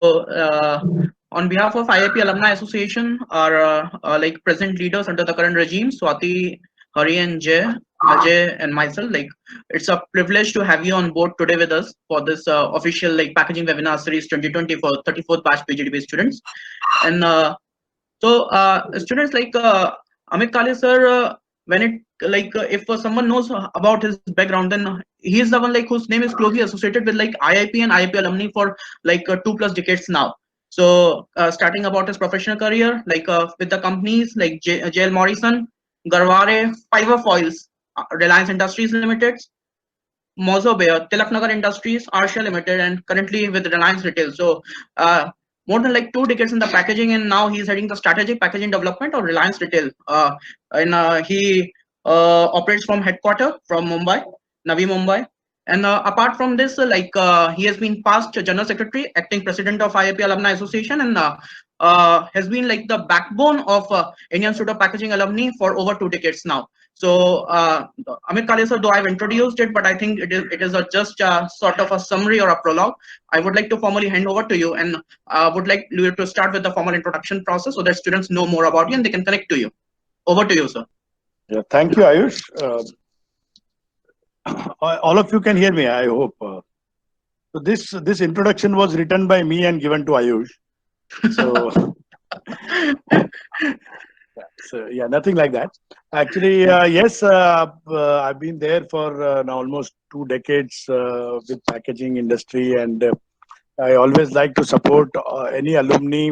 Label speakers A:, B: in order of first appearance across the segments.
A: On behalf of IIP Alumni Association, our like present leaders under the current regime, Swati, Hari, and Jay, Ajay, and myself, like it's a privilege to have you on board today with us for this official like packaging webinar series 2020 for 34th batch PGDB students. And students like Amit Kale sir, when it like if someone knows about his background, then he is the one like whose name is closely associated with like IIP and IIP alumni for like 2+ decades now. So starting about his professional career, like with the companies like JL Morrison, Garware, Fiverr Foils, Reliance Industries Limited, Mozo Bayer, Tilaknagar Industries, Arshia Limited, and currently with Reliance Retail. So more than like 2 decades in the packaging, and now he's heading the strategic packaging development of Reliance Retail. And he operates from headquarter from Mumbai, Navi Mumbai. And apart from this, he has been past general secretary, acting president of IIP Alumni Association, and has been like the backbone of Indian Institute of Packaging alumni for over 2 decades now. So Amit Kale sir, though I've introduced it, but I think it is just sort of a summary or a prologue. I would like to formally hand over to you, and would like you to start with the formal introduction process so that students know more about you and they can connect to you. Over to you, sir.
B: Yeah, thank you, Ayush. All of you can hear me, I hope. So this introduction was written by me and given to Ayush. So, so yeah, nothing like that. Actually, yes, I've been there for now almost 2 decades with packaging industry, and I always like to support any alumni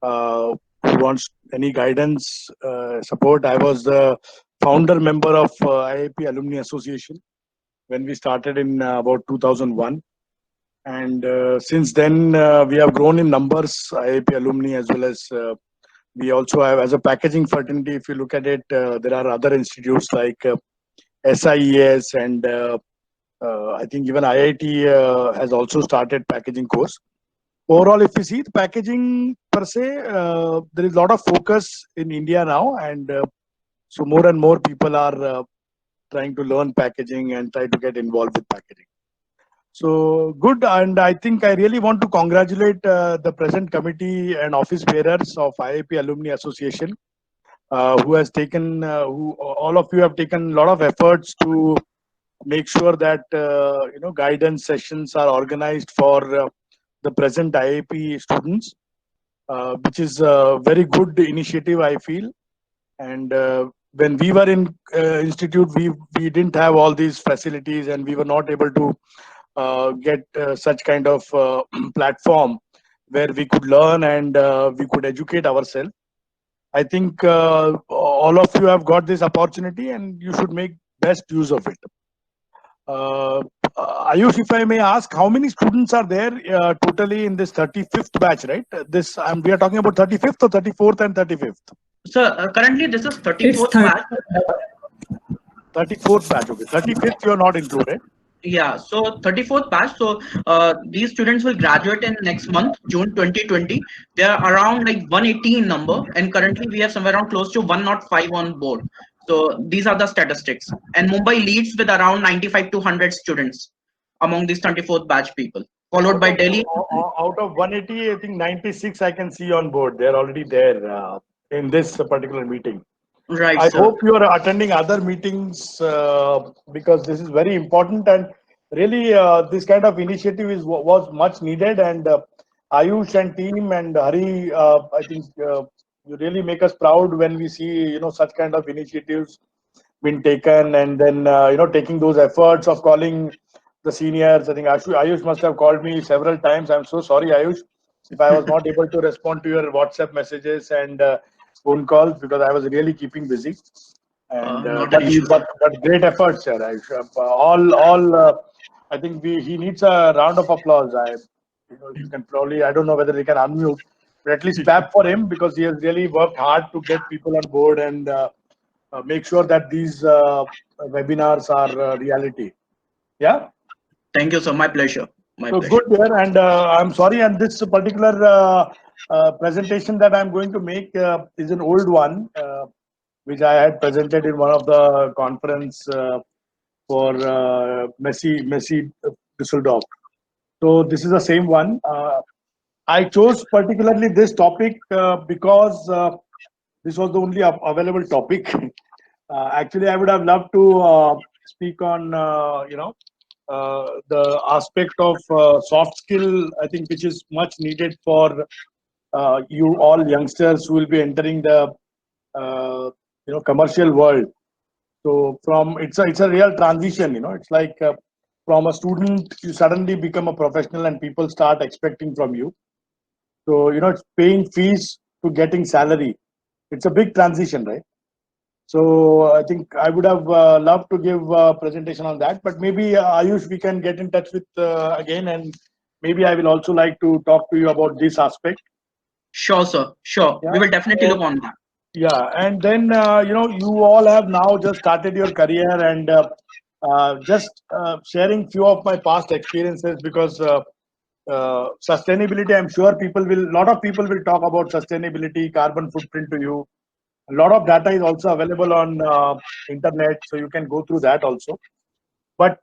B: who wants any guidance, support. I was the founder member of IIP Alumni Association when we started in about 2001. And since then, we have grown in numbers, IIP alumni, as well as we also have, as a packaging fraternity, if you look at it, there are other institutes like SIES, and I think even IIT has also started packaging course. Overall, if you see the packaging per se, there is a lot of focus in India now, and so more and more people are trying to learn packaging and try to get involved with packaging. So good, and I think I really want to congratulate the present committee and office bearers of IIP Alumni Association, who has taken, who all of you have taken a lot of efforts to make sure that guidance sessions are organized for the present IIP students, which is a very good initiative, I feel. And when we were in institute, we didn't have all these facilities, and we were not able to get such kind of platform where we could learn and we could educate ourselves. I think all of you have got this opportunity, and you should make best use of it. Ayush, if I may ask, how many students are there totally in this 35th batch, right? We are talking about 35th or 34th and 35th?
A: Sir, currently this is
C: It's
A: 34th batch.
B: 34th batch, okay. 35th you are not included.
A: Yeah, so 34th batch. So these students will graduate in next month, June 2020. They are around like 180 in number, and currently we have somewhere around close to 105 on board. So these are the statistics. And Mumbai leads with around 95 to 100 students among these 24th batch people, followed by Delhi.
B: Out of 180, I think 96 I can see on board. They're already there in this particular meeting.
A: Right,
B: I
A: sir.
B: hope you are attending other meetings because this is very important, and really this kind of initiative was much needed. And Ayush and team and Hari, I think you really make us proud when we see such kind of initiatives been taken, and then taking those efforts of calling the seniors. I think Ayush must have called me several times. I'm so sorry, Ayush, if I was not able to respond to your WhatsApp messages and phone calls, because I was really keeping busy. And
A: Not an issue.
B: but great efforts, sir. I think he needs a round of applause. You can probably, I don't know whether they can unmute, but at least clap for him, because he has really worked hard to get people on board and make sure that these webinars are reality. Yeah.
A: Thank you, sir. My pleasure. My
B: So
A: pleasure.
B: good there, and I'm sorry. And this particular presentation that I'm going to make is an old one, which I had presented in one of the conference for Messi Düsseldorf. So this is the same one. I chose particularly this topic because this was the only available topic. Actually, I would have loved to speak on the aspect of soft skill. I think which is much needed for you all youngsters who will be entering the commercial world. So from it's a real transition. It's like from a student you suddenly become a professional and people start expecting from you. So it's paying fees to getting salary. It's a big transition, right? So I think I would have loved to give a presentation on that, but maybe Ayush, we can get in touch with again, and maybe I will also like to talk to you about this aspect.
A: Sure, sir. Sure.
B: Yeah.
A: We will definitely
B: So
A: look on that.
B: yeah, and then you all have now just started your career, and just sharing few of my past experiences because sustainability. I'm sure lot of people will talk about sustainability, carbon footprint to you. A lot of data is also available on internet, so you can go through that also. But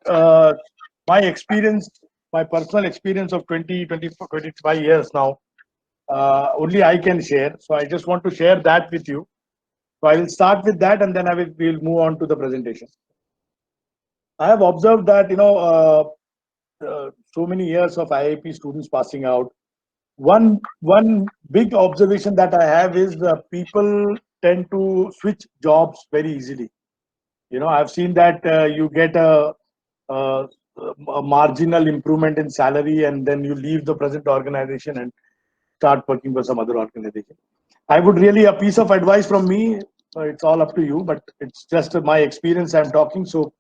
B: my experience, my personal experience of 20, 24, 25 years now, only I can share. So I just want to share that with you. So I will start with that, and then we'll move on to the presentation. I have observed that so many years of IIP students passing out. One big observation that I have is people tend to switch jobs very easily. I've seen that you get a, a marginal improvement in salary, and then you leave the present organization and start working for some other organization. I would really, a piece of advice from me, it's all up to you, but it's just my experience I'm talking. So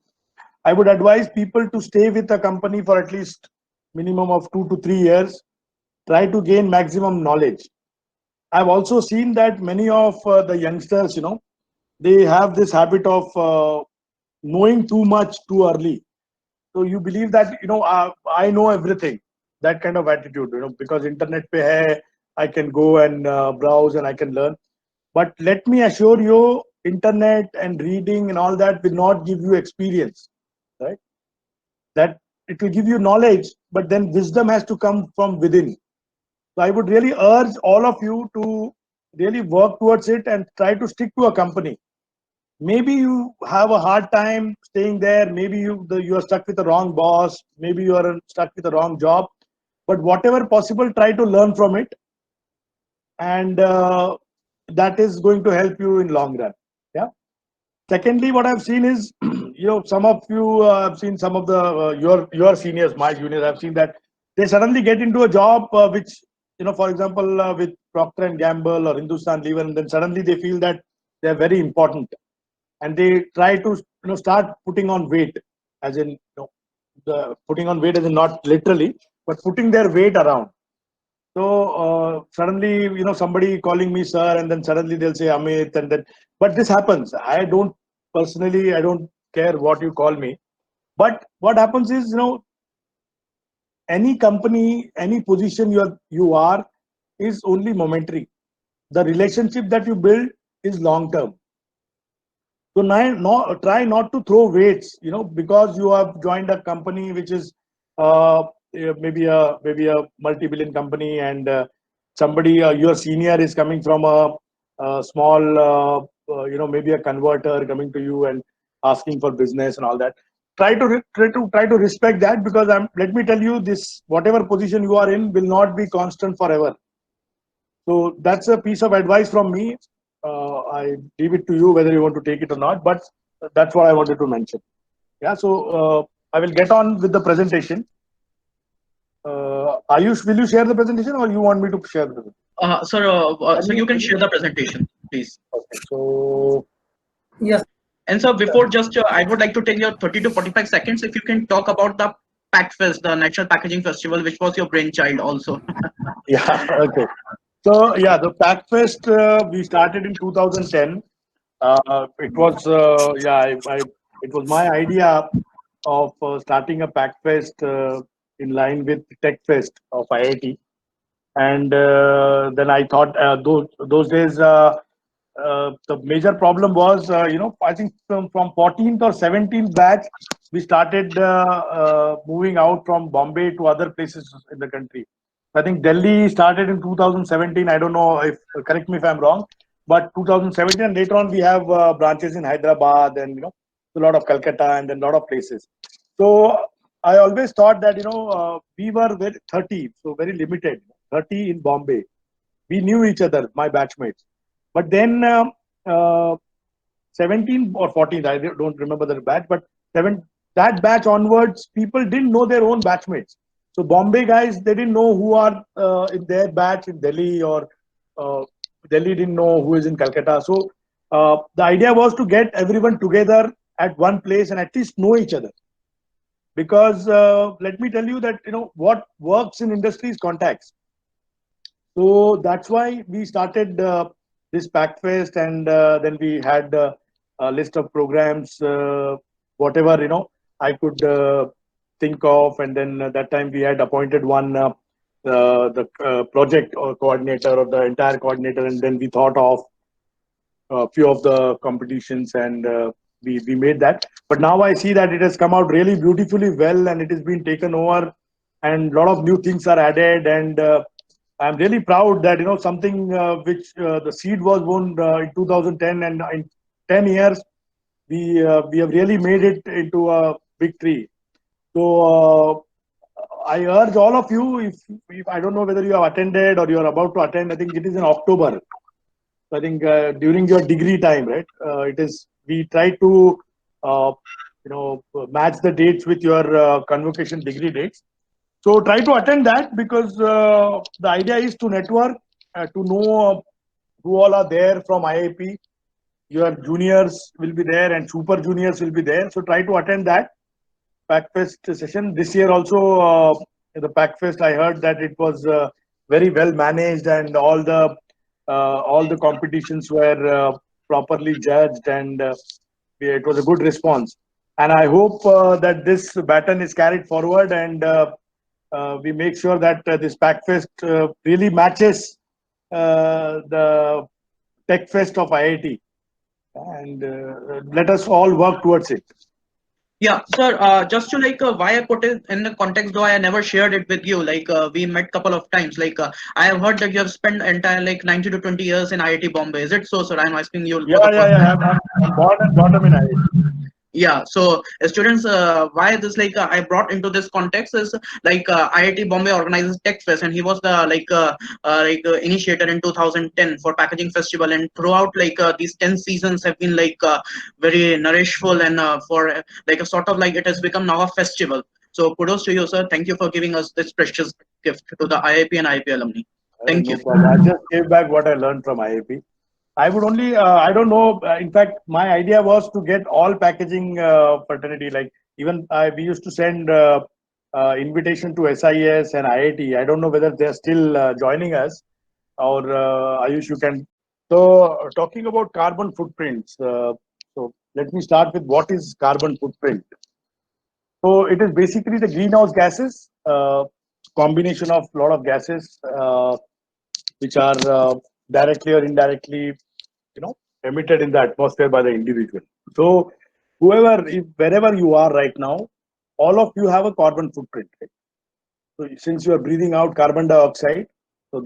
B: I would advise people to stay with a company for at least minimum of 2 to 3 years. Try to gain maximum knowledge. I've also seen that many of the youngsters, they have this habit of knowing too much too early. So you believe that I know everything. That kind of attitude, because internet pe hai, I can go and browse and I can learn. But let me assure you, internet and reading and all that will not give you experience, right? That it will give you knowledge, but then wisdom has to come from within. So I would really urge all of you to really work towards it and try to stick to a company. Maybe you have a hard time staying there. Maybe you are stuck with the wrong boss. Maybe you are stuck with the wrong job. But whatever possible, try to learn from it, and that is going to help you in long run. Yeah. Secondly, what I've seen is, some of you have seen some of the your seniors, my juniors. I've seen that they suddenly get into a job which, for example, with Procter and Gamble or Hindustan Lever, and then suddenly they feel that they're very important, and they try to start putting on weight, as in the putting on weight, as in not literally, but putting their weight around. So suddenly, somebody calling me sir, and then suddenly they'll say Amit, and then, but this happens. I don't care what you call me. But what happens is, any company, any position you are is only momentary. The relationship that you build is long term. So now, try not to throw weights, because you have joined a company which is maybe a multi-billion company, and somebody your senior is coming from a small maybe a converter coming to you and asking for business and all that. Try to respect that, because let me tell you this: whatever position you are in will not be constant forever. So that's a piece of advice from me. I leave it to you whether you want to take it or not, but that's what I wanted to mention. Yeah, so I will get on with the presentation. Ayush, will you share the presentation, or you want me to share the presentation?
A: Sir, so you can share the presentation, please.
B: Okay, so
C: Yes.
A: And so before, just I would like to take your 30 to 45 seconds if you can talk about the PackFest, the National Packaging Festival, which was your brainchild also.
B: yeah, okay. So yeah, the PackFest we started in 2010. It was it was my idea of starting a PackFest in line with TechFest of IIT, and then I thought those days the major problem was I think from 14th or 17th batch we started moving out from Bombay to other places in the country. I think Delhi started in 2017. I don't know if, correct me if I'm wrong, but 2017, and later on we have branches in Hyderabad and a lot of Calcutta and then a lot of places. So I always thought that we were very 30, so very limited. 30 in Bombay. We knew each other, my batchmates. But then 17 or 14, I don't remember the batch, but that batch onwards, people didn't know their own batchmates. So Bombay guys, they didn't know who are in their batch in Delhi, or uh, Delhi didn't know who is in Calcutta. So the idea was to get everyone together at one place and at least know each other. Because let me tell you that what works in industry is contacts. So that's why we started this Packfest, and then we had a list of programs, whatever I could think of, and then that time we had appointed one the project or coordinator or the entire coordinator, and then we thought of a few of the competitions, and we made that. But now I see that it has come out really beautifully well, and it has been taken over, and a lot of new things are added, and I'm really proud that something which the seed was born in 2010, and in 10 years we have really made it into a big tree. So I urge all of you, if I don't know whether you have attended or you are about to attend. I think it is in October. So I think during your degree time, right? It is. We try to match the dates with your convocation degree dates. So try to attend that, because the idea is to network, to know who all are there from IIP. Your juniors will be there and super juniors will be there. So try to attend that Packfest session. This year also, the Packfest, I heard that it was very well managed, and all the competitions were properly judged, and it was a good response. And I hope that this baton is carried forward, and we make sure that this Packfest really matches the Tech Fest of IIT, and let us all work towards it.
A: Yeah, sir. Just to why I put it in the context, though I never shared it with you. We met couple of times. I have heard that you have spent entire 19 to 20 years in IIT Bombay. Is it so, sir? I'm asking you
B: Yeah,
A: for the
B: yeah,
A: first
B: yeah.
A: time.
B: I'm born and brought up in IIT.
A: Yeah, so students, why this I brought into this context is IIT Bombay organizes Tech Fest, and he was the initiator in 2010 for packaging festival, and throughout these 10 seasons have been very nourishful, and for a sort of it has become now a festival. So kudos to you, sir. Thank you for giving us this precious gift to the IIP and IIP alumni. Thank
B: No
A: you.
B: problem. I just gave back what I learned from IIP. I would only, I don't know. In fact, my idea was to get all packaging fraternity. Like even we used to send invitation to SIS and IIT. I don't know whether they're still joining us, or Ayush, you can. So talking about carbon footprints. So let me start with what is carbon footprint. So it is basically the greenhouse gases, combination of a lot of gases which are directly or indirectly, emitted in the atmosphere by the individual. So whoever, wherever you are right now, all of you have a carbon footprint. Right? So since you are breathing out carbon dioxide, so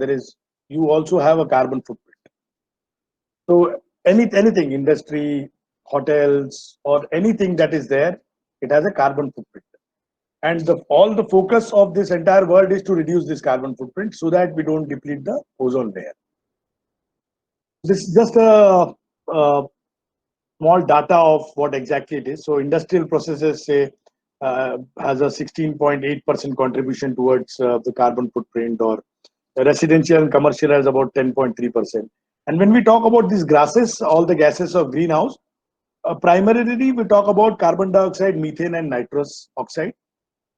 B: you also have a carbon footprint. So anything, industry, hotels, or anything that is there, it has a carbon footprint. And all the focus of this entire world is to reduce this carbon footprint so that we don't deplete the ozone layer. This is just a small data of what exactly it is. So industrial processes say has a 16.8% contribution towards the carbon footprint, or residential and commercial has about 10.3%. And when we talk about these gases, all the gases of greenhouse, primarily we talk about carbon dioxide, methane, and nitrous oxide.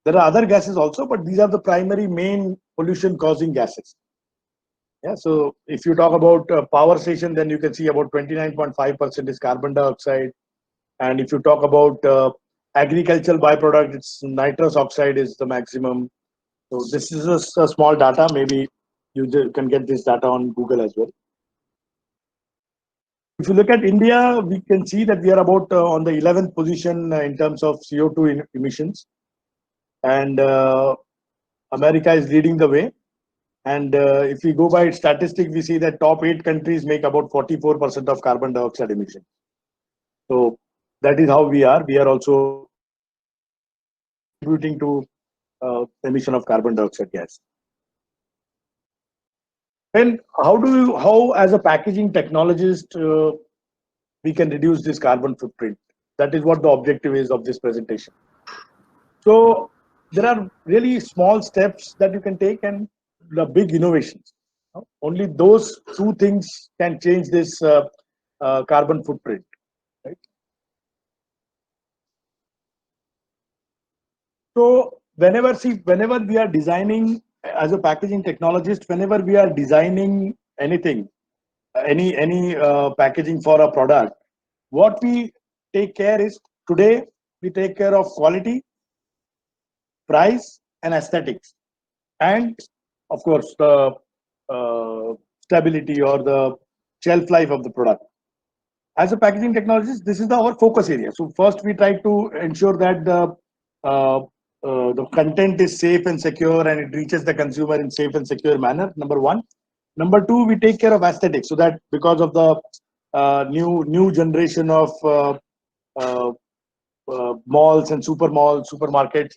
B: There are other gases also, but these are the primary main pollution causing gases. Yeah, so if you talk about power station, then you can see about 29.5% is carbon dioxide. And if you talk about agricultural byproduct, it's nitrous oxide is the maximum. So this is a small data. Maybe you can get this data on Google as well. If you look at India, we can see that we are about on the 11th position in terms of CO2 emissions. And America is leading the way. And if we go by statistic, we see that top 8 countries make about 44% of carbon dioxide emission. So that is how we are. We are also contributing to emission of carbon dioxide gas. And how as a packaging technologist, we can reduce this carbon footprint? That is what the objective is of this presentation. So there are really small steps that you can take and the big innovations. Only those two things can change this carbon footprint. Right? So whenever we are designing as a packaging technologist, whenever we are designing anything, any packaging for a product, what we take care is today we take care of quality, price, and aesthetics, and of course the stability or the shelf life of the product. As a packaging technologist, this is our focus area. So first we try to ensure that uh, the content is safe and secure and it reaches the consumer in safe and secure manner. Number one. Number two, we take care of aesthetics, so that because of the new generation of uh, malls and supermarkets,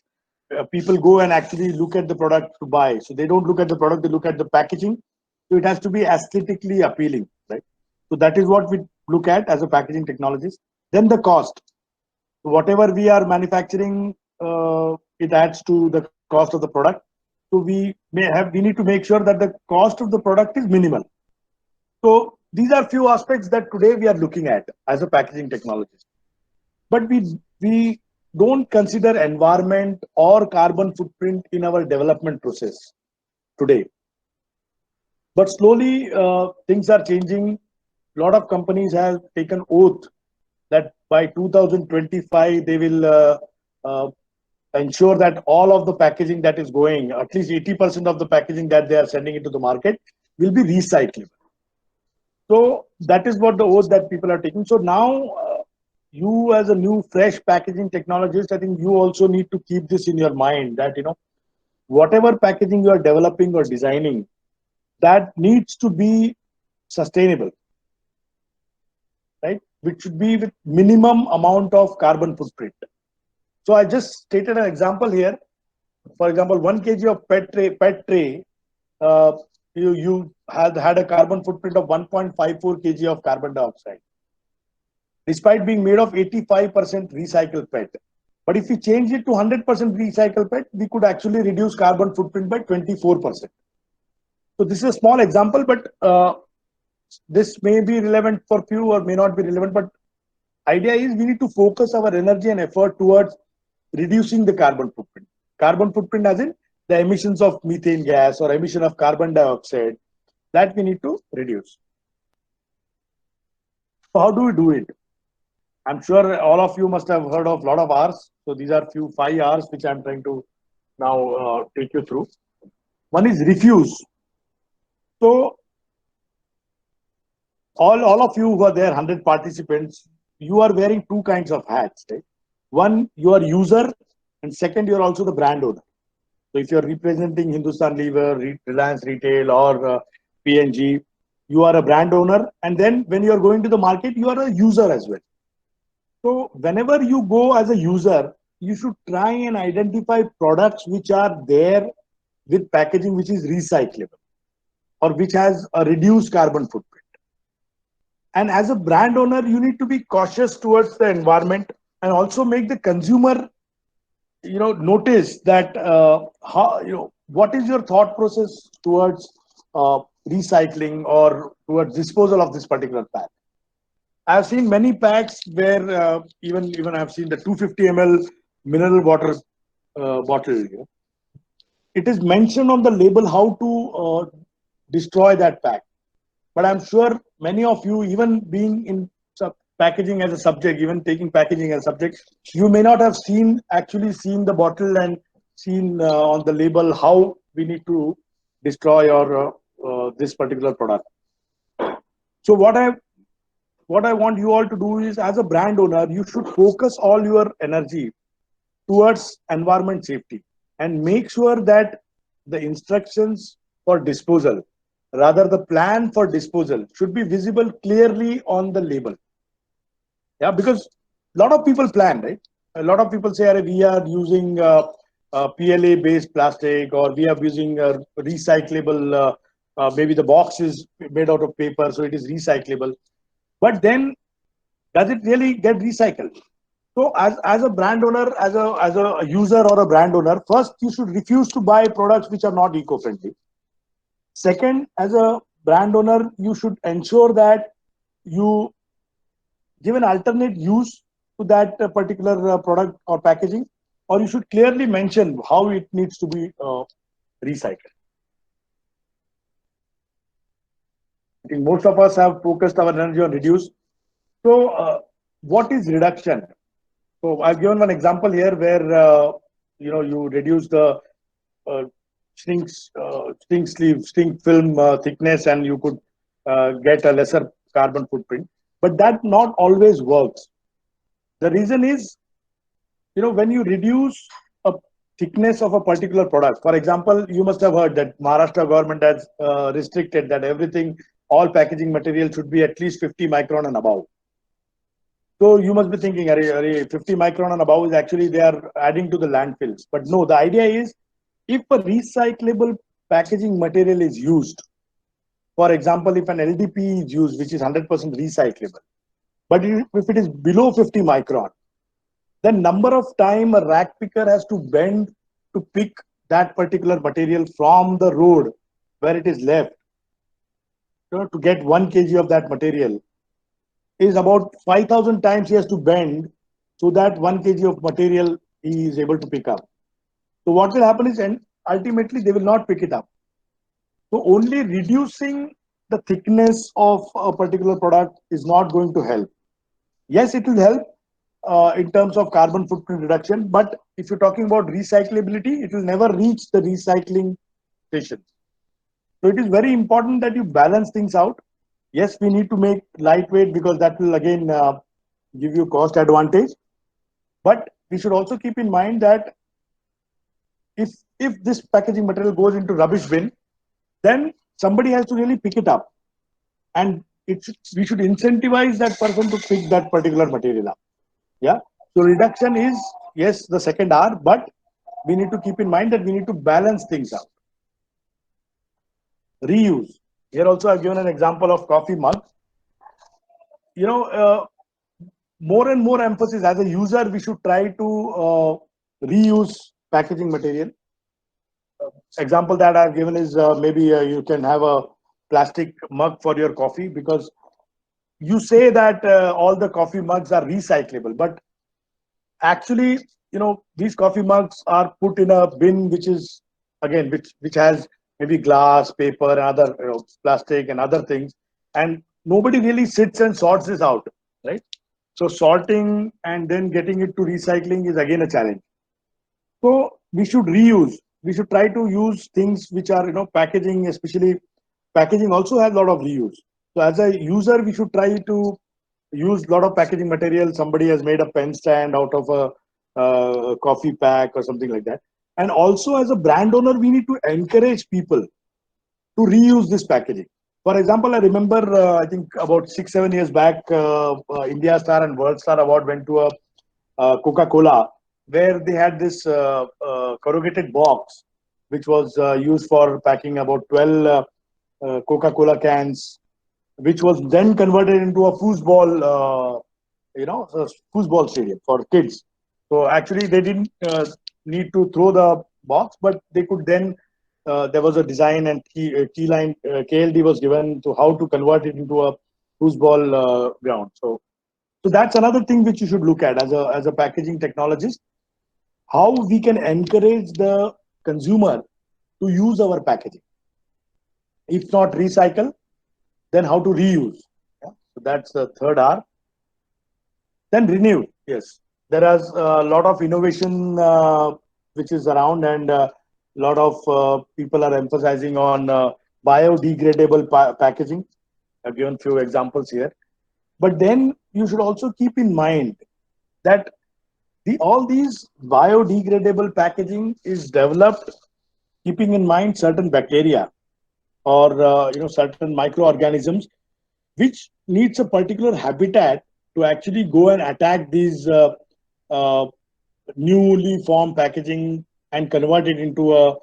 B: people go and actually look at the product to buy. So they don't look at the product; they look at the packaging. So it has to be aesthetically appealing, right? So that is what we look at as a packaging technologist. Then the cost. Whatever we are manufacturing, it adds to the cost of the product. So we need to make sure that the cost of the product is minimal. So these are few aspects that today we are looking at as a packaging technologist. But we don't consider environment or carbon footprint in our development process today. But slowly things are changing. A lot of companies have taken oath that by 2025 they will uh, ensure that all of the packaging that is going, at least 80% of the packaging that they are sending into the market, will be recyclable. So that is what the oath that people are taking. So now, you as a new fresh packaging technologist, I think you also need to keep this in your mind that whatever packaging you are developing or designing, that needs to be sustainable, right? Which should be with minimum amount of carbon footprint. So I just stated an example here. For example, 1 kg of PET tray, uh, you had a carbon footprint of 1.54 kg of carbon dioxide, despite being made of 85% recycled PET. But if we change it to 100% recycled PET, we could actually reduce carbon footprint by 24%. So this is a small example, but this may be relevant for few or may not be relevant. But idea is we need to focus our energy and effort towards reducing the carbon footprint. Carbon footprint as in the emissions of methane gas or emission of carbon dioxide, that we need to reduce. So how do we do it? I'm sure all of you must have heard of a lot of R's. So these are few 5 R's which I'm trying to now take you through. One is refuse. So all of you who are there, 100 participants, you are wearing two kinds of hats, right? One, you are user, and second, you are also the brand owner. So if you are representing Hindustan Lever, Reliance Retail, or P&G, you are a brand owner. And then when you are going to the market, you are a user as well. So whenever you go as a user, you should try and identify products which are there with packaging which is recyclable or which has a reduced carbon footprint. And as a brand owner, you need to be cautious towards the environment and also make the consumer notice that how what is your thought process towards recycling or towards disposal of this particular pack. I've seen many packs where even I've seen the 250 ml mineral water bottle. It is mentioned on the label how to destroy that pack. But I'm sure many of you, even being in packaging as a subject, even taking packaging as a subject, you may not have actually seen the bottle and seen on the label how we need to destroy or this particular product. So what I want you all to do is, as a brand owner, you should focus all your energy towards environment safety and make sure that the instructions for disposal. Rather, the plan for disposal should be visible clearly on the label. Yeah, because a lot of people plan, right? A lot of people say, we are using PLA based plastic, or we are using recyclable, maybe the box is made out of paper, so it is recyclable. But then, does it really get recycled? So, as a brand owner, as a user or a brand owner, first you should refuse to buy products which are not eco-friendly. Second, as a brand owner, you should ensure that you give an alternate use to that particular product or packaging, or you should clearly mention how it needs to be recycled. I think most of us have focused our energy on reduce. So, what is reduction? So, I've given one example here where you reduce the uh, shrink sleeve, shrink film thickness, and you could get a lesser carbon footprint. But that not always works. The reason is, when you reduce a thickness of a particular product, for example, you must have heard that Maharashtra government has restricted that everything, all packaging material should be at least 50 micron and above. So you must be thinking, 50 micron and above is actually they are adding to the landfills. But no, the idea is, if a recyclable packaging material is used, for example, if an LDPE is used, which is 100% recyclable, but if it is below 50 micron, then number of time a rack picker has to bend to pick that particular material from the road where it is left, to get 1 kg of that material, is about 5,000 times he has to bend so that 1 kg of material he is able to pick up. So what will happen is, and ultimately they will not pick it up. So only reducing the thickness of a particular product is not going to help. Yes, it will help in terms of carbon footprint reduction, but if you're talking about recyclability, it will never reach the recycling station. So it is very important that you balance things out. Yes, we need to make lightweight because that will again give you cost advantage. But we should also keep in mind that if this packaging material goes into rubbish bin, then somebody has to really pick it up, and we should incentivize that person to pick that particular material up. Yeah. So reduction is, yes, the second R, but we need to keep in mind that we need to balance things out. Reuse. Here also I've given an example of coffee mug. More and more emphasis as a user, we should try to reuse packaging material. Example that I've given is, maybe you can have a plastic mug for your coffee, because you say that all the coffee mugs are recyclable, but actually, these coffee mugs are put in a bin which is, again, which has maybe glass, paper, and other plastic and other things, and nobody really sits and sorts this out, right? So sorting and then getting it to recycling is again a challenge. So we should reuse. We should try to use things which are, packaging, especially packaging also has a lot of reuse. So as a user, we should try to use a lot of packaging material. Somebody has made a pen stand out of a coffee pack or something like that. And also as a brand owner, we need to encourage people to reuse this packaging. For example, I remember, I think about 6-7 years back, India Star and World Star Award went to a Coca-Cola, where they had this corrugated box, which was used for packing about 12 Coca-Cola cans, which was then converted into a foosball, a foosball stadium for kids. So actually, they didn't need to throw the box, but they could then. There was a design and key line KLD was given to how to convert it into a foosball ground. So that's another thing which you should look at as a packaging technologist. How we can encourage the consumer to use our packaging. If not recycle, then how to reuse. Yeah? So that's the third R. Then renew. Yes, there is a lot of innovation which is around, and a lot of people are emphasizing on biodegradable packaging. I've given few examples here. But then you should also keep in mind that all these biodegradable packaging is developed keeping in mind certain bacteria. or certain microorganisms which needs a particular habitat to actually go and attack these uh, newly formed packaging and convert it into a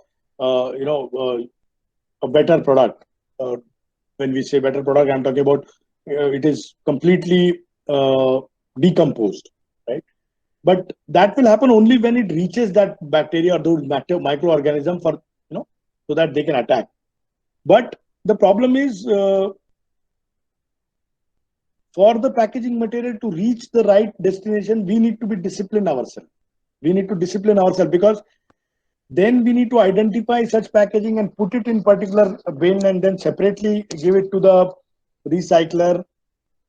B: better product. Uh, when we say better product, I'm talking about it is completely decomposed, right? But that will happen only when it reaches that bacteria or those microorganism for so that they can attack. But the problem is for the packaging material to reach the right destination, we need to be disciplined ourselves. We need to discipline ourselves because then we need to identify such packaging and put it in particular bin and then separately give it to the recycler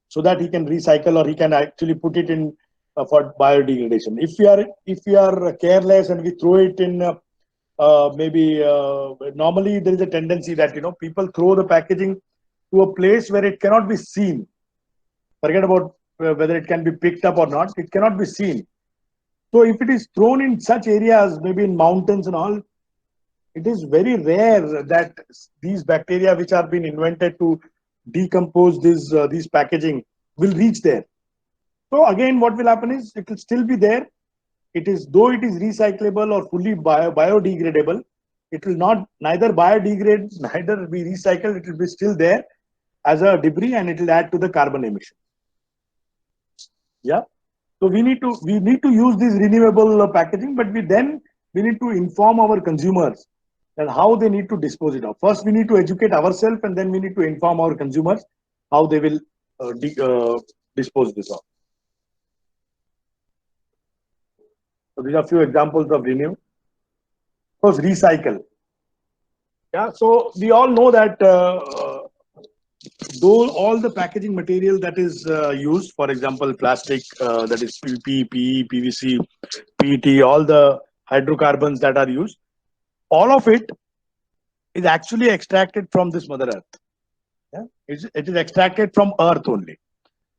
B: so that he can recycle or he can actually put it in for biodegradation. If we are careless and we throw it in maybe normally there is a tendency that people throw the packaging to a place where it cannot be seen. Forget about whether it can be picked up or not. It cannot be seen. So if it is thrown in such areas, maybe in mountains and all, it is very rare that these bacteria which are being invented to decompose these packaging will reach there. So again, what will happen is it will still be there. It is though it is recyclable or fully biodegradable, it will not neither biodegrade neither be recycled. It will be still there as a debris and it will add to the carbon emission. Yeah. So we need to use this renewable packaging, but we need to inform our consumers and how they need to dispose it of. First, we need to educate ourselves, and then we need to inform our consumers how they will dispose this of. So these are a few examples of renew. First, recycle. Yeah. So we all know that though all the packaging material that is used, for example, plastic, that is PP, PE, PVC, PET, all the hydrocarbons that are used, all of it is actually extracted from this Mother Earth. Yeah? It is extracted from Earth only.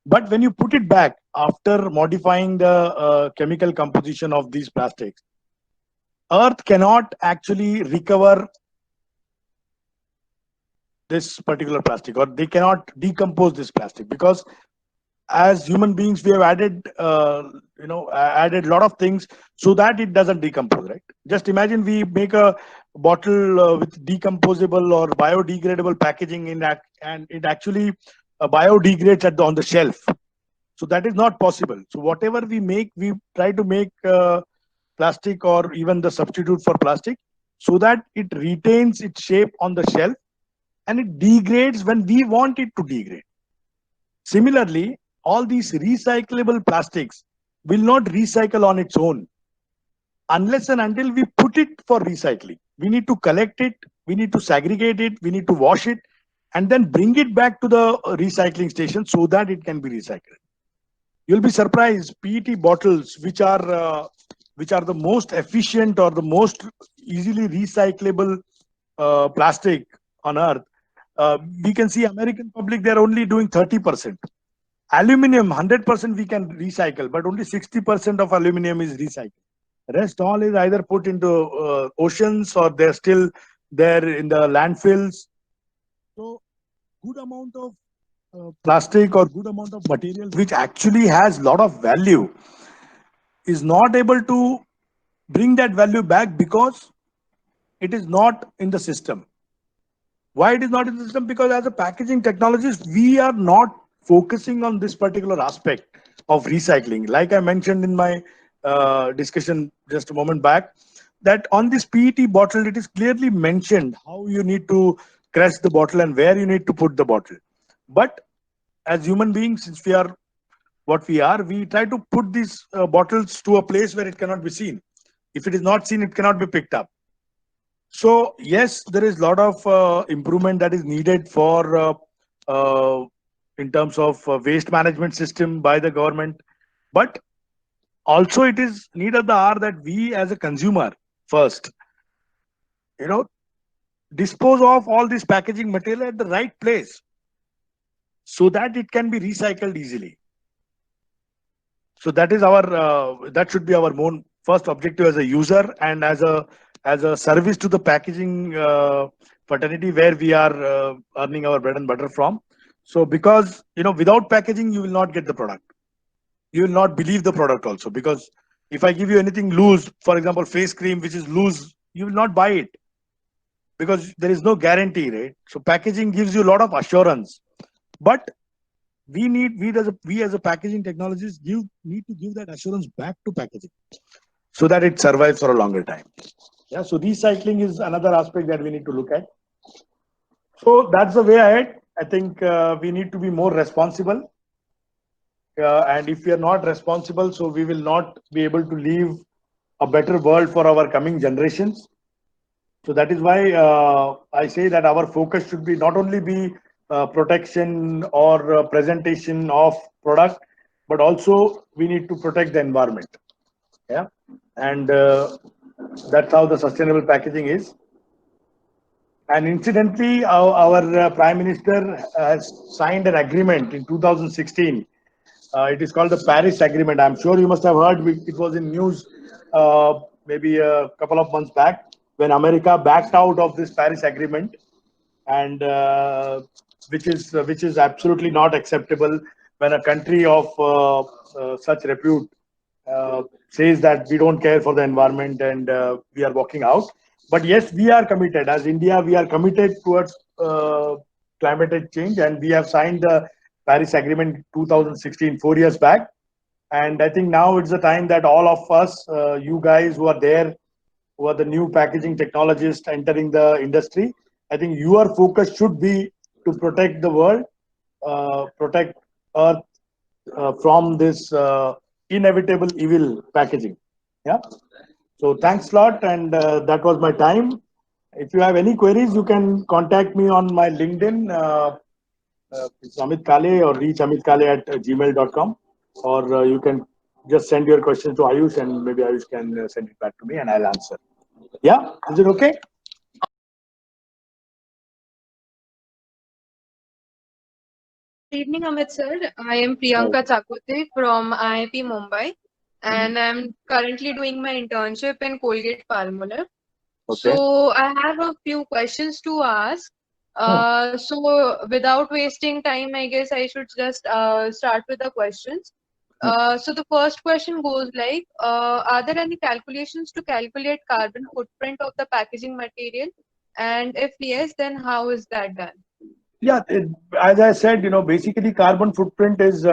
B: But when you put it back after modifying the chemical composition of these plastics, Earth cannot actually recover this particular plastic, or they cannot decompose this plastic, because as human beings we have added a lot of things so that it doesn't decompose, right? Just imagine we make a bottle with decomposable or biodegradable packaging in that, and it actually biodegrades on the shelf. So that is not possible. So whatever we make, we try to make plastic or even the substitute for plastic so that it retains its shape on the shelf and it degrades when we want it to degrade. Similarly, all these recyclable plastics will not recycle on its own unless and until we put it for recycling. We need to collect it, we need to segregate it, we need to wash it, and then bring it back to the recycling station so that it can be recycled. You'll be surprised, PET bottles, which are the most efficient or the most easily recyclable plastic on earth. We can see American public, they're only doing 30%. Aluminum, 100% we can recycle, but only 60% of aluminum is recycled. Rest all is either put into oceans or they're still there in the landfills. So good amount of plastic or good amount of material which actually has a lot of value is not able to bring that value back because it is not in the system. Why it is not in the system? Because as a packaging technologist, we are not focusing on this particular aspect of recycling. Like I mentioned in my discussion just a moment back, that on this PET bottle, it is clearly mentioned how you need to crush the bottle and where you need to put the bottle. But as human beings, since we are what we are, we try to put these bottles to a place where it cannot be seen. If it is not seen, it cannot be picked up. So yes, there is a lot of improvement that is needed for in terms of waste management system by the government, but also it is need of the hour that we as a consumer first, you know, dispose of all this packaging material at the right place so that it can be recycled easily. So that is our that should be our first objective as a user and as a service to the packaging fraternity where we are earning our bread and butter from. So because without packaging, you will not get the product. You will not believe the product also, because if I give you anything loose, for example, face cream which is loose, you will not buy it because there is no guarantee, right? So packaging gives you a lot of assurance, but we as a packaging technologists need to give that assurance back to packaging so that it survives for a longer time. Yeah, so recycling is another aspect that we need to look at. So that's the way ahead. I think we need to be more responsible, and if we are not responsible, so we will not be able to leave a better world for our coming generations. So that is why I say that our focus should be not only be protection or presentation of product, but also we need to protect the environment. Yeah, and that's how the sustainable packaging is. And incidentally, our Prime Minister has signed an agreement in 2016. It is called the Paris Agreement. I'm sure you must have heard. It was in news maybe a couple of months back when America backed out of this Paris Agreement, and which is absolutely not acceptable when a country of such repute says that we don't care for the environment and we are walking out. But yes, we are committed as India. We are committed towards climate change, and we have signed the Paris Agreement 2016, 4 years back. And I think now it's the time that all of us, you guys who are there, who are the new packaging technologists entering the industry, I think your focus should be to protect the world, protect Earth from this inevitable evil packaging. Yeah. So thanks a lot, and that was my time. If you have any queries, you can contact me on my LinkedIn, it's Amit Kale, or reach Amit Kale at gmail.com, or you can just send your questions to Ayush, and maybe Ayush can send it back to me and I'll answer. Yeah, is it okay?
C: Good evening, Amit sir. I am
B: Right.
C: Priyanka Chakote from IIP Mumbai,
B: Mhm.
C: and I'm currently doing my internship in Colgate Palmolive.
B: Okay.
C: So I have a few questions to ask.
B: Hmm.
C: So without wasting time, I guess I should just start with the questions.
B: Hmm.
C: So the first question goes like, are there any calculations to calculate carbon footprint of the packaging material? And if yes, then how is that done?
B: Yeah, as I said, basically carbon footprint is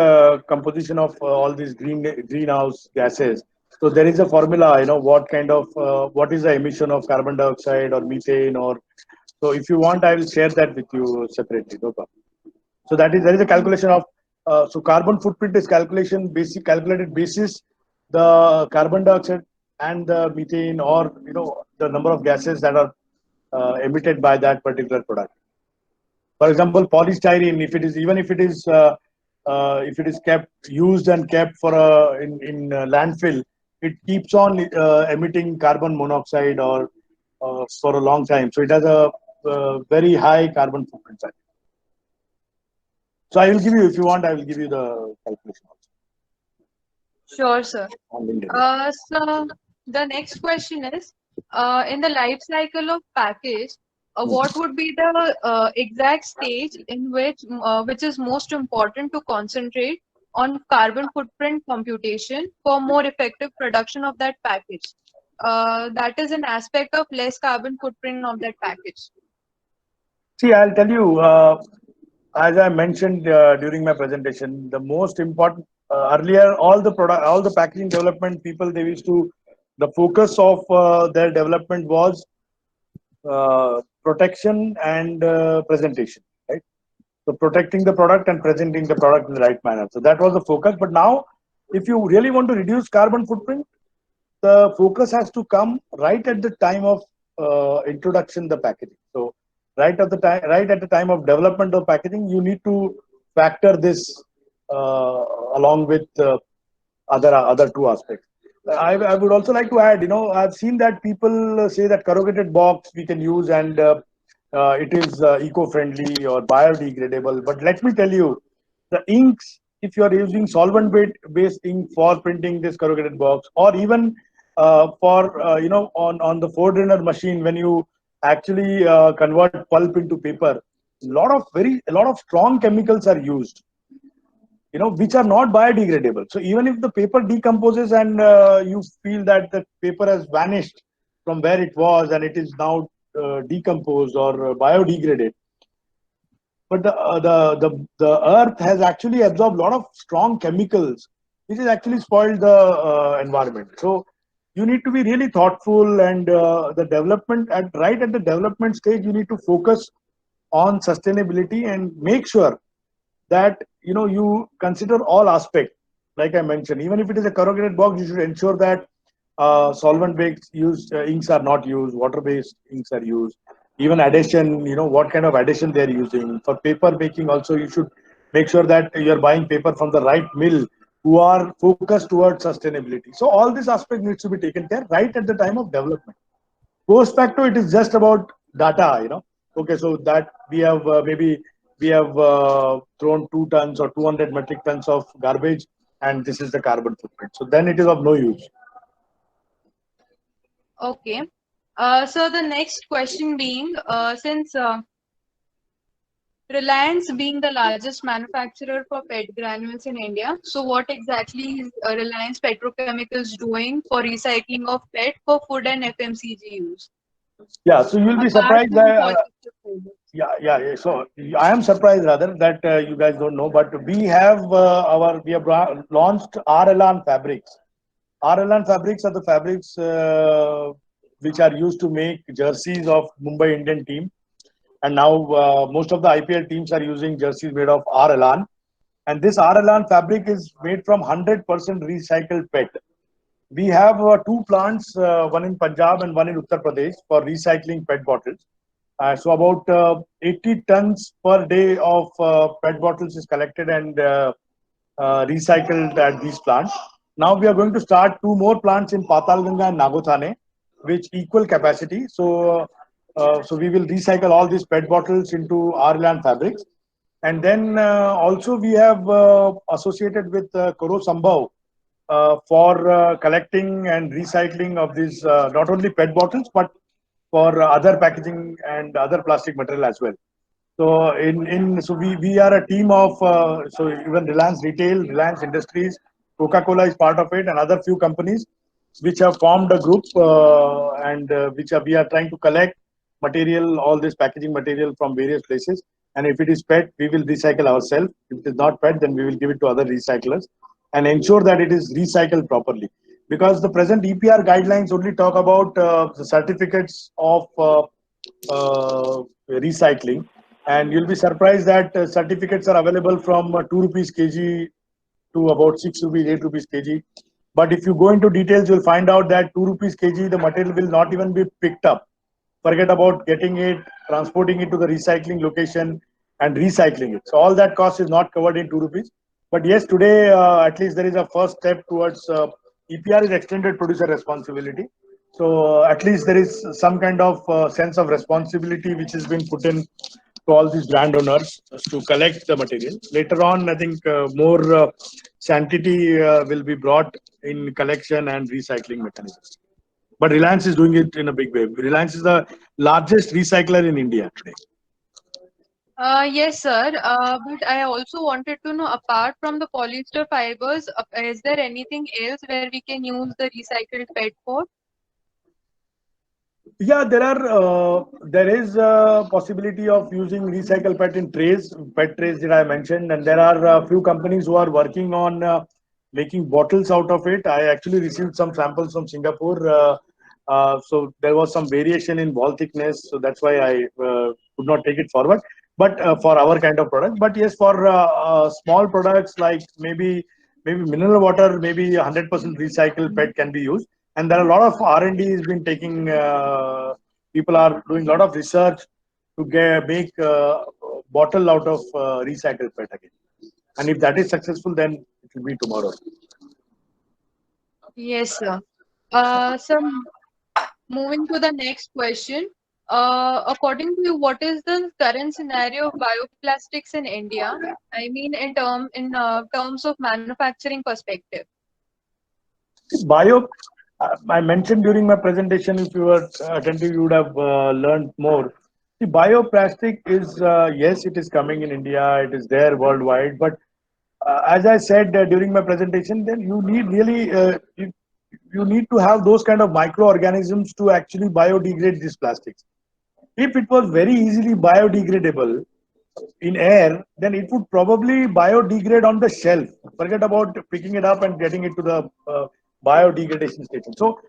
B: composition of all these greenhouse gases. So there is a formula, what is the emission of carbon dioxide or methane, or so if you want, I will share that with you separately. No problem. So there is a calculation of so carbon footprint is calculated basis the carbon dioxide and the methane, or the number of gases that are emitted by that particular product. For example, polystyrene, if it is kept used and kept for in landfill, it keeps on emitting carbon monoxide or for a long time. So it has a very high carbon footprint. So I will give you, if you want, I will give you the calculation also
C: Sure, sir.
B: on LinkedIn. Yeah.
C: So the next question is, in the life cycle of package,
B: Hmm.
C: what would be the exact stage in which is most important to concentrate on carbon footprint computation for more effective production of that package? That is an aspect of less carbon footprint of that package.
B: See, I'll tell you, as I mentioned during my presentation, the most important earlier, all the packaging development people, they used to, the focus of their development was protection and presentation, right? So protecting the product and presenting the product in the right manner. So that was the focus. But now, if you really want to reduce carbon footprint, the focus has to come right at the time of introduction the packaging. So right at the time of development of packaging, you need to factor this along with other two aspects. I would also like to add, I've seen that people say that corrugated box we can use, and it is eco-friendly or biodegradable. But let me tell you, the inks, if you are using solvent-based ink for printing this corrugated box, or even for on the Forerunner machine, when you actually convert pulp into paper, a lot of strong chemicals are used, which are not biodegradable. So even if the paper decomposes and you feel that the paper has vanished from where it was and it is now decomposed or biodegraded, but the earth has actually absorbed a lot of strong chemicals, which has actually spoiled the environment. So you need to be really thoughtful, and the development right at the development stage, you need to focus on sustainability and make sure that you consider all aspects. Like I mentioned, even if it is a corrugated box, you should ensure that solvent based used inks are not used, water based inks are used. Even addition, what kind of addition they are using. For paper making also, you should make sure that you're buying paper from the right mill who are focused towards sustainability. So all this aspect needs to be taken care right at the time of development. Post facto, it is just about data. Okay, so that we have maybe we have thrown 2 tons or 200 metric tons of garbage, and this is the carbon footprint. So then it is of no use.
C: Okay. So the next question being, since Reliance being the largest manufacturer for PET granules in India, so what exactly is Reliance Petrochemicals doing for recycling of PET for food and FMCG use?
B: Yeah, so you'll be
C: Apart
B: surprised
C: from
B: that
C: positive fibers.
B: yeah. So I am surprised rather that you guys don't know, but we have launched RLAN fabrics. RLAN fabrics are the fabrics which are used to make jerseys of Mumbai Indian team, and now most of the IPL teams are using jerseys made of RLAN. And this RLAN fabric is made from 100% recycled PET. We have 2 plants, one in Punjab and one in Uttar Pradesh, for recycling PET bottles. So about 80 tons per day of PET bottles is collected and recycled at these plants. Now we are going to start 2 more plants in Patalganga and Nagothane, which equal capacity. So we will recycle all these PET bottles into RLAN fabrics. And then also we have associated with Koro Sambhav for collecting and recycling of these not only PET bottles but for other packaging and other plastic material as well. So we are a team of so even Reliance Retail, Reliance Industries, Coca-Cola is part of it, and other few companies which have formed a group and we are trying to collect material, all this packaging material from various places. And if it is PET, we will recycle ourselves. If it is not PET, then we will give it to other recyclers and ensure that it is recycled properly. Because the present EPR guidelines only talk about the certificates of recycling, and you'll be surprised that certificates are available from 2 rupees kg to about 6 rupees, 8 rupees kg. But if you go into details, you'll find out that 2 rupees kg, the material will not even be picked up. Forget about getting it, transporting it to the recycling location and recycling it. So all that cost is not covered in 2 rupees. But yes, today at least there is a first step towards EPR is extended producer responsibility. So at least there is some kind of sense of responsibility which has been put in to all these brand owners to collect the material. Later on, I think more sanctity will be brought in collection and recycling mechanisms. But Reliance is doing it in a big way. Reliance is the largest recycler in India today.
C: Yes, sir. But I also wanted to know, apart from the polyester fibers, is there anything else where we can use the recycled PET for?
B: Yeah, there is a possibility of using recycled PET trays that I mentioned, and there are a few companies who are working on making bottles out of it. I actually received some samples from Singapore, so there was some variation in ball thickness, so that's why I could not take it forward. But for our kind of product, but yes, for small products like maybe mineral water, maybe 100% recycled PET can be used. And there are a lot of R&D has been taking. People are doing a lot of research to make bottle out of recycled PET again. And if that is successful, then it will be tomorrow.
C: Yes, sir. So moving to the next question. According to you, what is the current scenario of bioplastics in India? I mean, in terms of manufacturing perspective.
B: Bio I mentioned during my presentation, if you were attentive, you would have learned more. The bioplastic is, yes, it is coming in India, it is there worldwide, but as I said during my presentation, then you need really, you need to have those kind of microorganisms to actually biodegrade these plastics. If it was very easily biodegradable in air, then it would probably biodegrade on the shelf. Forget about picking it up and getting it to the biodegradation station. So,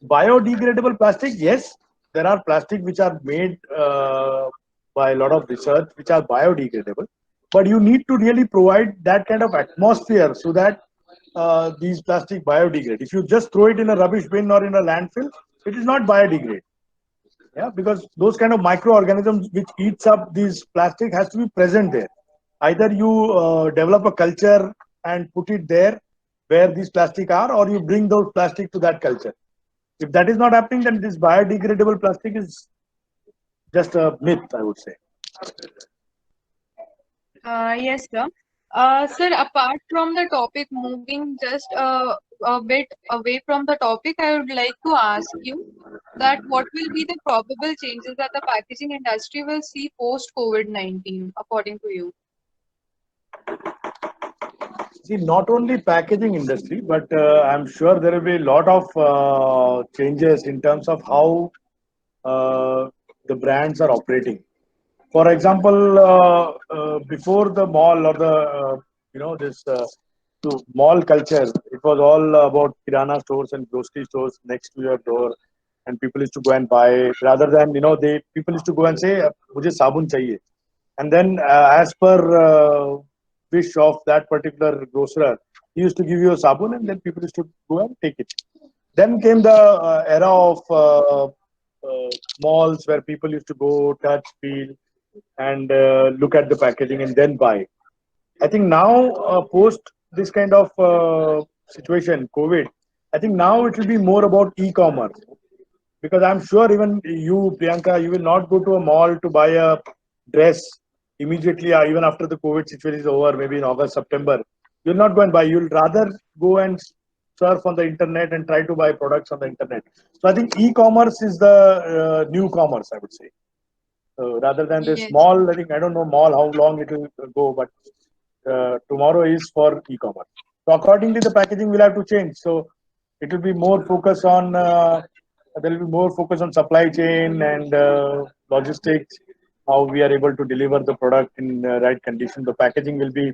B: biodegradable plastic, yes, there are plastic which are made by a lot of research which are biodegradable, but you need to really provide that kind of atmosphere so that these plastic biodegrade. If you just throw it in a rubbish bin or in a landfill, it is not biodegrade. Yeah, because those kind of microorganisms which eats up these plastic has to be present there. Either you develop a culture and put it there where these plastic are, or you bring those plastic to that culture. If that is not happening, then this biodegradable plastic is just a myth, I would say.
C: Yes, sir. Sir, apart from the topic, moving just a bit away from the topic, I would like to ask you that what will be the probable changes that the packaging industry will see post COVID-19, according to you?
B: See, not only packaging industry, but I'm sure there will be a lot of changes in terms of how the brands are operating. For example, before the mall or the this mall culture, it was all about kirana stores and grocery stores next to your door, and people used to go and buy rather than they people used to go and say, "Mujhe sabun chahiye," and then as per wish of that particular grocer, he used to give you a sabun, and then people used to go and take it. Then came the era of malls where people used to go, touch, feel, and look at the packaging and then buy. I think now, post this kind of situation, COVID, I think now it will be more about e-commerce, because I'm sure even you, Priyanka, you will not go to a mall to buy a dress immediately, even after the COVID situation is over, maybe in August, September. You'll not go and buy. You'll rather go and surf on the internet and try to buy products on the internet. So I think e-commerce is the new commerce, I would say. Rather than this
C: Yes.
B: mall, I think I don't know mall how long it will go, but tomorrow is for e-commerce. So accordingly, the packaging will have to change. So it will be more focus on there will be more focus on supply chain and logistics. How we are able to deliver the product in right condition. The packaging will be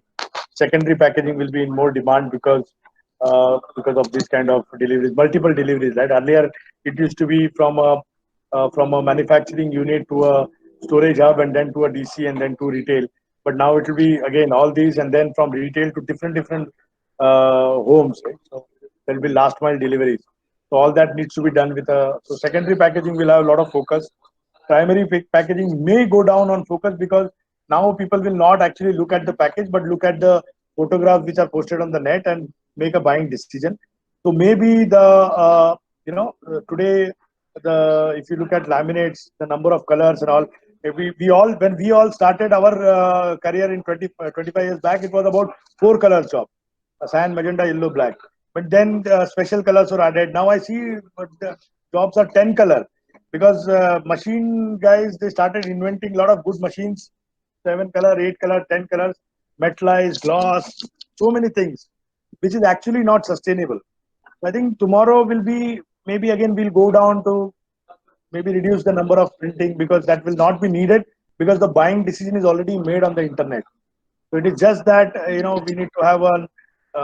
B: secondary packaging will be in more demand because of this kind of deliveries, multiple deliveries. Right, earlier it used to be from a manufacturing unit to a storage hub and then to a DC and then to retail. But now it will be again all these and then from retail to different homes. Right? So there will be last mile deliveries. So all that needs to be done with a. So secondary packaging will have a lot of focus. Primary packaging may go down on focus because now people will not actually look at the package but look at the photographs which are posted on the net and make a buying decision. So maybe the today the if you look at laminates, the number of colors and all, we all when we all started our career in 25 years back, it was about 4 colors job: cyan, magenta, yellow, black. But then special colors were added. Now I see the jobs are 10 color because machine guys, they started inventing a lot of good machines: 7 color, 8 color, 10 colors, metallized, gloss, so many things, which is actually not sustainable. I think tomorrow will be maybe again we'll go down to maybe reduce the number of printing because that will not be needed because the buying decision is already made on the internet. So it is just that we need to have one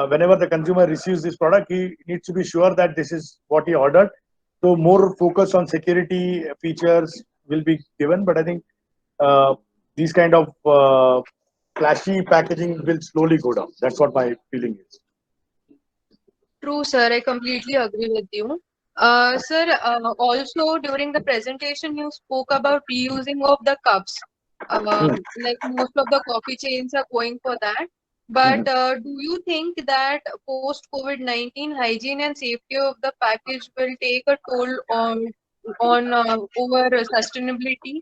B: whenever the consumer receives this product, he needs to be sure that this is what he ordered. So more focus on security features will be given, but I think uh, these kind of flashy packaging will slowly go down. That's what my feeling is.
C: True, sir. I completely agree with you. Sir, also during the presentation, you spoke about reusing of the cups. Like most of the coffee chains are going for that. But do you think that post COVID-19 hygiene and safety of the package will take a toll on over sustainability?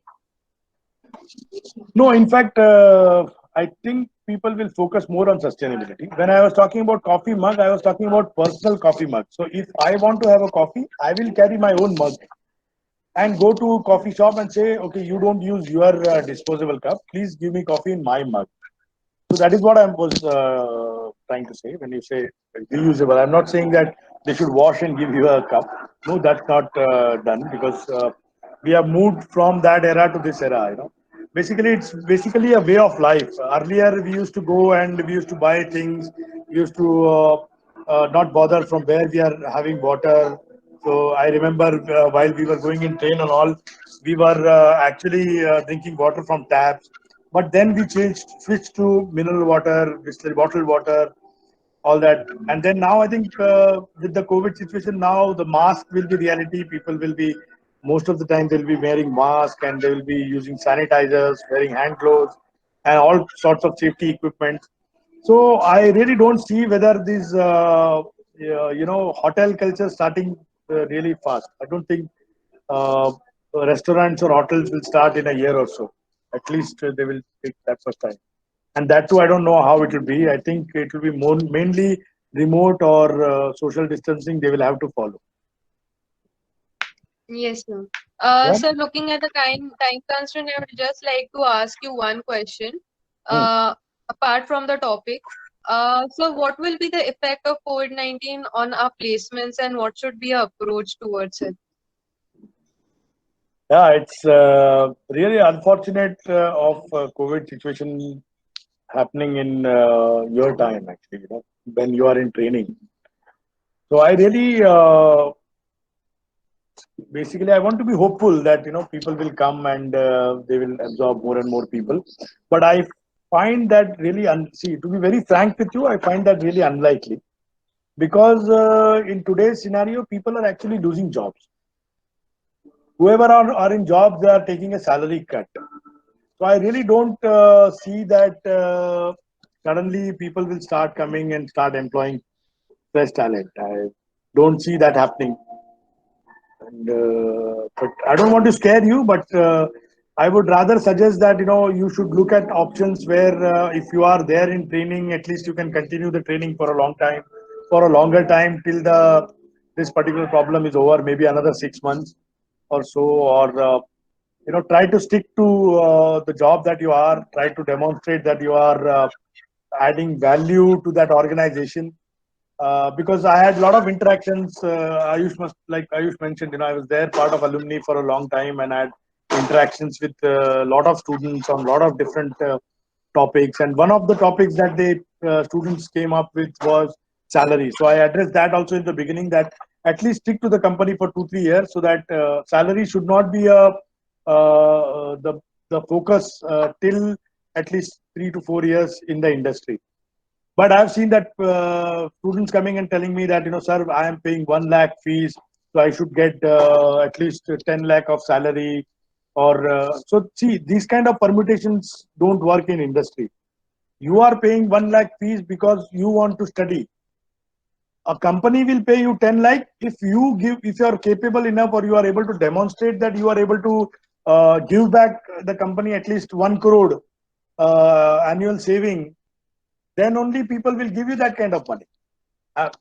B: No, in fact, I think people will focus more on sustainability. When I was talking about coffee mug, I was talking about personal coffee mug. So if I want to have a coffee, I will carry my own mug and go to a coffee shop and say, okay, you don't use your disposable cup. Please give me coffee in my mug. So that is what I was trying to say when you say reusable. I'm not saying that they should wash and give you a cup. No, that's not done because we have moved from that era to this era. Basically, it's basically a way of life. Earlier, we used to go and we used to buy things. We used to not bother from where we are having water. So I remember while we were going in train and all, we were actually drinking water from taps. But then we switched to mineral water, bottled water, all that. And then now I think with the COVID situation, now the mask will be reality. People will be, most of the time, they'll be wearing mask and they will be using sanitizers, wearing hand gloves, and all sorts of safety equipment. So I really don't see whether this, hotel culture starting really fast. I don't think uh, restaurants or hotels will start in a year or so. At least they will take that first time. And that too, I don't know how it will be. I think it will be more mainly remote or social distancing. They will have to follow.
C: Yes, sir.
B: Yeah.
C: So looking at the time constraint, I would just like to ask you one question.
B: Hmm.
C: Apart from the topic, so what will be the effect of COVID-19 on our placements, and what should be our approach towards it?
B: Yeah, it's really unfortunate of COVID situation happening in your time actually. When you are in training. So I really basically I want to be hopeful that people will come and they will absorb more and more people. But I find that really see, to be very frank with you, I find that really unlikely because in today's scenario, people are actually losing jobs. Whoever are in jobs, they are taking a salary cut. So I really don't see that suddenly people will start coming and start employing fresh talent. I don't see that happening. And, but I don't want to scare you, but I would rather suggest that you should look at options where if you are there in training, at least you can continue the training for a long time, for a longer time till the this particular problem is over, maybe another 6 months or so, or try to stick to the job that you are, try to demonstrate that you are adding value to that organization because I had a lot of interactions. Like Ayush mentioned, I was there part of alumni for a long time and I had interactions with a lot of students on a lot of different topics. And one of the topics that the students came up with was salary. So I addressed that also in the beginning, that at least stick to the company for 2-3 years so that salary should not be the focus till at least 3 to 4 years in the industry. But I've seen that students coming and telling me that, sir, I am paying 1 lakh fees, so I should get at least 10 lakh of salary. Or so see, these kind of permutations don't work in industry. You are paying 1 lakh fees because you want to study. A company will pay you 10 lakh if you are capable enough or you are able to demonstrate that you are able to give back the company at least 1 crore annual saving, then only people will give you that kind of money.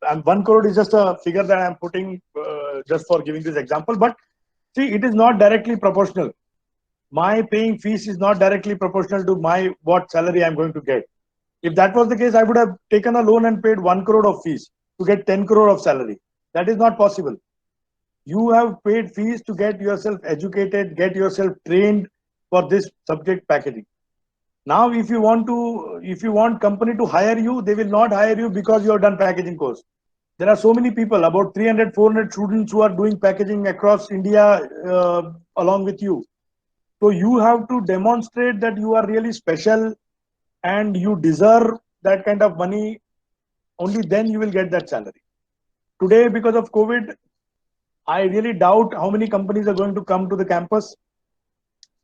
B: And 1 crore is just a figure that I'm putting just for giving this example. But see, it is not directly proportional. My paying fees is not directly proportional to what salary I'm going to get. If that was the case, I would have taken a loan and paid 1 crore of fees to get 10 crore of salary. That is not possible. You have paid fees to get yourself educated, get yourself trained for this subject packaging. Now, if you want company to hire you, they will not hire you because you have done packaging course. There are so many people, about 300, 400 students who are doing packaging across India along with you. So you have to demonstrate that you are really special and you deserve that kind of money. Only then you will get that salary. Today, because of COVID, I really doubt how many companies are going to come to the campus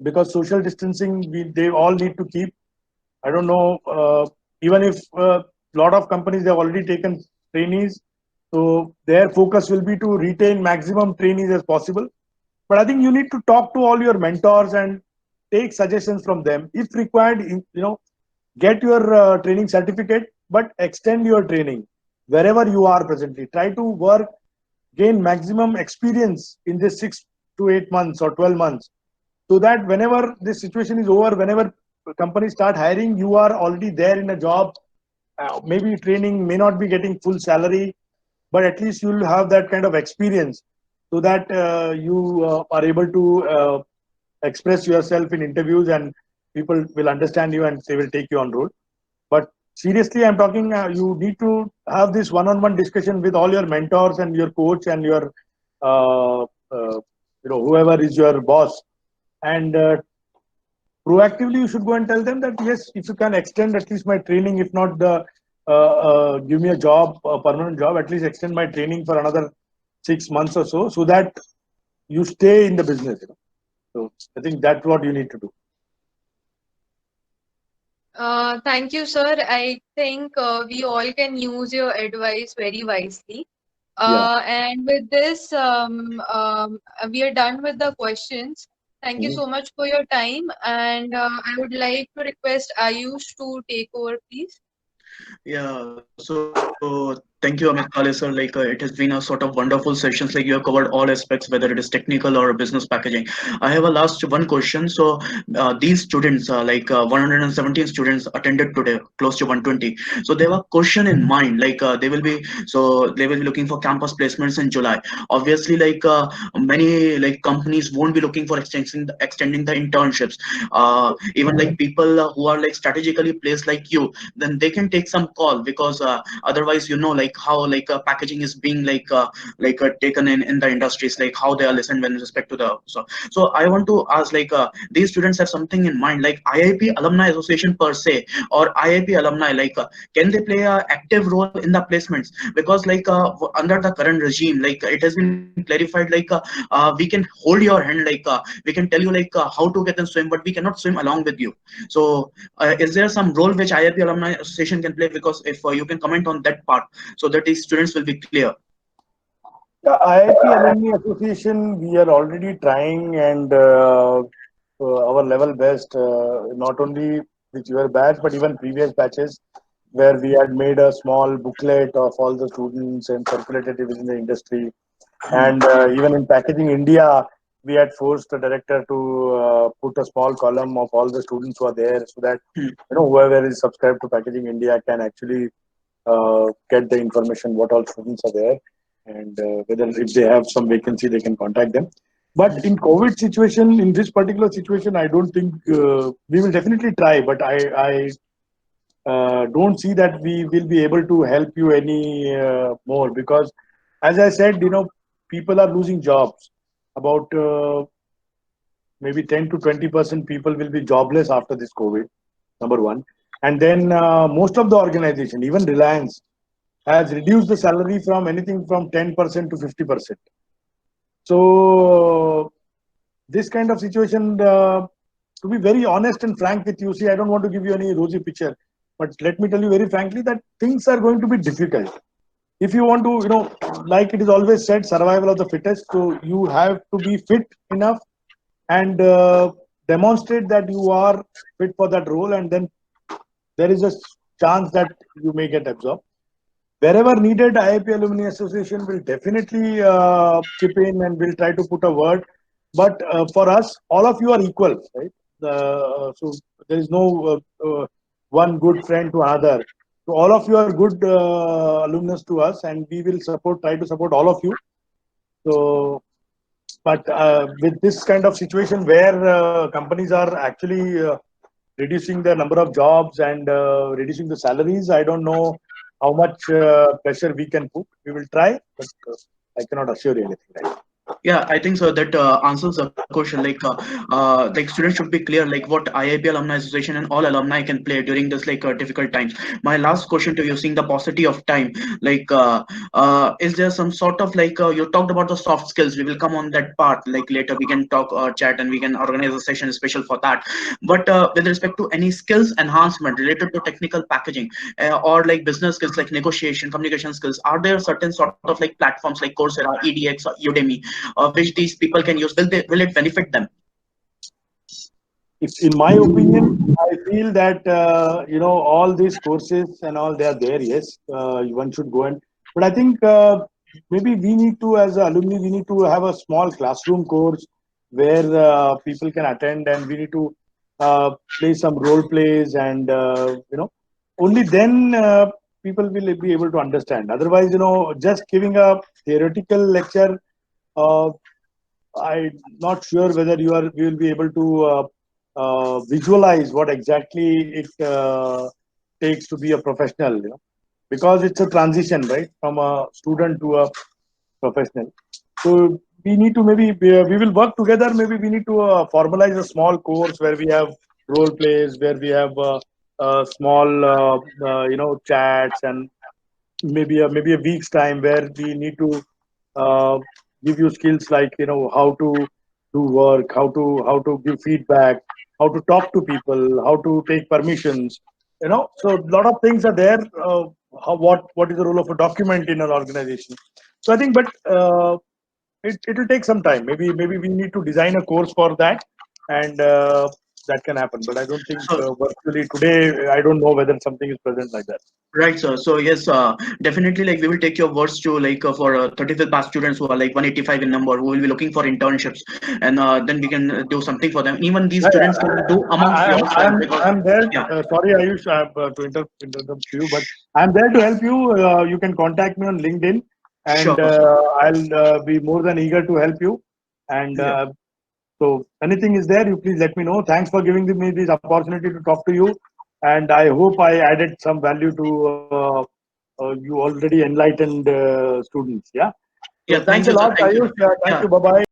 B: because social distancing, they all need to keep. I don't know, even if a lot of companies have already taken trainees, so their focus will be to retain maximum trainees as possible. But I think you need to talk to all your mentors and take suggestions from them. If required, get your training certificate, but extend your training wherever you are presently. Try to work, gain maximum experience in this 6 to 8 months or 12 months, so that whenever this situation is over, whenever companies start hiring, you are already there in a job. Maybe training may not be getting full salary, but at least you'll have that kind of experience, so that you are able to express yourself in interviews, and people will understand you and they will take you on road. But seriously, I'm talking, you need to have this one-on-one discussion with all your mentors and your coach and your whoever is your boss, and proactively you should go and tell them that yes, if you can extend at least my training, if not the give me a job, a permanent job, at least extend my training for another 6 months or so, so that you stay in the business. So I think that's what you need to do.
C: Thank you, sir. I think we all can use your advice very wisely.
B: Yeah.
C: And with this, we are done with the questions. Thank you
B: Mhm.
C: so much for your time. And I would like to request Ayush to take over, please.
A: Yeah, so thank you, Amit Kale, sir. It has been a sort of wonderful sessions. Like you have covered all aspects, whether it is technical or business packaging. I have a last one question. So these students, 117 students attended today, close to 120. So they have a question in mind. They will be looking for campus placements in July. Obviously, many companies won't be looking for extending the internships. Even like people who are like strategically placed like you, then they can take some call, because otherwise like how packaging is being taken in the industries, like how they are listened with respect to the. So I want to ask, these students have something in mind, like IIP alumni association per se, or IIP alumni, can they play a active role in the placements? Because under the current regime, it has been clarified, we can hold your hand, we can tell you how to get them swim, but we cannot swim along with you. So is there some role which IIP Alumni Association can play? Because if you can comment on that part, so that the students will be clear.
B: The IIT Alumni Association, we are already trying, and our level best, not only with your batch, but even previous batches, where we had made a small booklet of all the students and circulated it within the industry. And even in Packaging India, we had forced the director to put a small column of all the students who are there, so that whoever is subscribed to Packaging India can actually get the information what all students are there, and whether if they have some vacancy they can contact them. But in COVID situation, in this particular situation, I don't think we will definitely try, but I don't see that we will be able to help you any more, because as I said, people are losing jobs. About maybe 10 to 20% people will be jobless after this COVID, number one. And then most of the organization, even Reliance, has reduced the salary from anything from 10% to 50%. So this kind of situation, to be very honest and frank with you, see, I don't want to give you any rosy picture, but let me tell you very frankly that things are going to be difficult. If you want to, like it is always said, survival of the fittest. So you have to be fit enough and demonstrate that you are fit for that role, and then there is a chance that you may get absorbed. Wherever needed, IIP Alumni Association will definitely chip in and will try to put a word. But for us, all of you are equal, right? So there is no one good friend to another. So all of you are good alumnus to us, and we will try to support all of you. So, but with this kind of situation where companies are actually reducing the number of jobs and reducing the salaries, I don't know how much pressure we can put. We will try, but I cannot assure you anything right.
A: Yeah, I think so. That answers the question. Students should be clear, like what IIP Alumni Association and all alumni can play during this difficult times. My last question to you, seeing the paucity of time, is there some sort of you talked about the soft skills? We will come on that part later. We can talk chat, and we can organize a session special for that. But with respect to any skills enhancement related to technical packaging, or business skills like negotiation, communication skills, are there certain sort of platforms like Coursera, EDX, or Udemy, which these people can use? Will it benefit them?
B: in my opinion, I feel that all these courses and all, they are there. Yes, one should go and. But I think maybe we need to, as alumni, we need to have a small classroom course where people can attend, and we need to play some role plays, and only then people will be able to understand. Otherwise, just giving a theoretical lecture. Uh, I'm not sure whether we will be able to visualize what exactly it takes to be a professional, because it's a transition, right, from a student to a professional. So we need to we will work together. Maybe we need to formalize a small course where we have role plays, where we have small, chats, and maybe a week's time where we need to uh, give you skills like how to do work, how to give feedback, how to talk to people, how to take permissions. So a lot of things are there. What is the role of a document in an organization? So I think, but it will take some time. Maybe we need to design a course for that, and that can happen. But I don't think
A: So
B: virtually today. I don't know whether something is present like that.
A: right, sir. So yes, definitely like we will take your words to like for 35th pass students who are like 185 in number who will be looking for internships, and then we can do something for them. Even these
B: Yeah,
A: students can do amongst
B: I'm
A: yourself because
B: I'm there.
A: yeah,
B: Sorry, Ayush, to interrupt you, but I'm there to help you. You can contact me on LinkedIn, and
A: sure, sir.
B: I'll be more than eager to help you. And
A: Yeah.
B: so, anything is there, you please let me know. Thanks for giving me this opportunity to talk to you, and I hope I added some value to you already enlightened students. Yeah. So,
A: Yeah,
B: thanks
A: thank
B: a
A: you, sir.
B: lot,
A: Thank you.
B: Ayush. Thank
A: Yeah.
B: you. Bye bye.